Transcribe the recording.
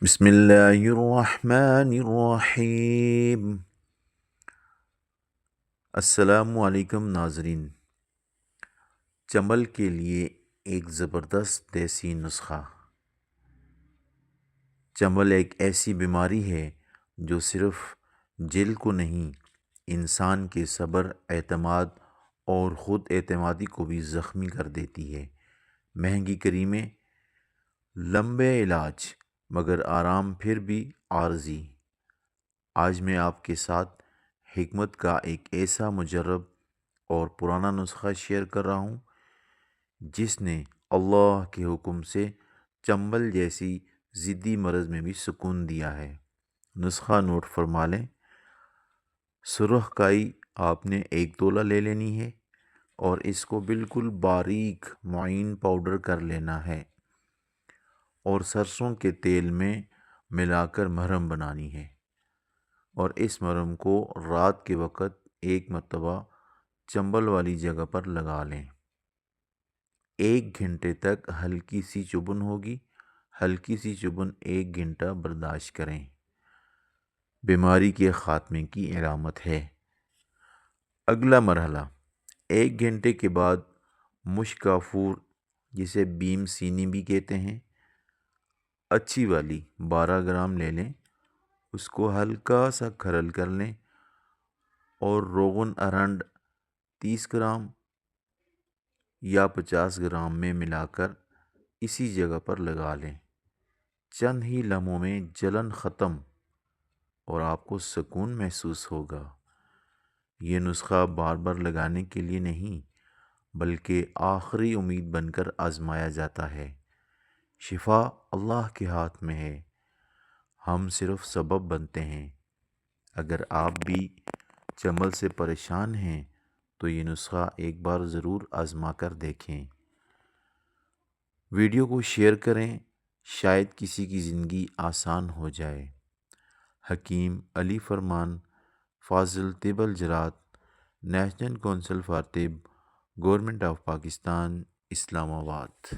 بسم اللہ الرحمن الرحیم۔ السلام علیکم ناظرین۔ چنبل کے لیے ایک زبردست دیسی نسخہ۔ چنبل ایک ایسی بیماری ہے جو صرف جلد کو نہیں، انسان کے صبر، اعتماد اور خود اعتمادی کو بھی زخمی کر دیتی ہے۔ مہنگی کریمیں، لمبے علاج، مگر آرام پھر بھی عارضی۔ آج میں آپ کے ساتھ حکمت کا ایک ایسا مجرب اور پرانا نسخہ شیئر کر رہا ہوں جس نے اللہ کے حکم سے چنبل جیسی ضدی مرض میں بھی سکون دیا ہے۔ نسخہ نوٹ فرما لیں۔ سرخ کائی آپ نے 1 تولہ لے لینی ہے اور اس کو بالکل باریک معین پاؤڈر کر لینا ہے اور سرسوں کے تیل میں ملا کر مرہم بنانی ہے، اور اس مرہم کو رات کے وقت 1 مرتبہ چنبل والی جگہ پر لگا لیں۔ 1 گھنٹے تک ہلکی سی چبھن ہوگی، ہلکی سی چبھن 1 گھنٹہ برداشت کریں۔ بیماری کے خاتمے کی علامت ہے۔ اگلا مرحلہ، 1 گھنٹے کے بعد مشک کافور، جسے بیم سینی بھی کہتے ہیں، اچھی والی 12 گرام لے لیں۔ اس کو ہلکا سا کھرل کر لیں اور روغن ارنڈ 30 گرام یا 50 گرام میں ملا کر اسی جگہ پر لگا لیں۔ چند ہی لمحوں میں جلن ختم اور آپ کو سکون محسوس ہوگا۔ یہ نسخہ بار بار لگانے کے لیے نہیں، بلکہ آخری امید بن کر آزمایا جاتا ہے۔ شفا اللہ کے ہاتھ میں ہے، ہم صرف سبب بنتے ہیں۔ اگر آپ بھی چنبل سے پریشان ہیں تو یہ نسخہ ایک بار ضرور آزما کر دیکھیں۔ ویڈیو کو شیئر کریں، شاید کسی کی زندگی آسان ہو جائے۔ حکیم علی فرمان، فاضل طب الجراحات، نیشنل کونسل فار طب، گورنمنٹ آف پاکستان، اسلام آباد۔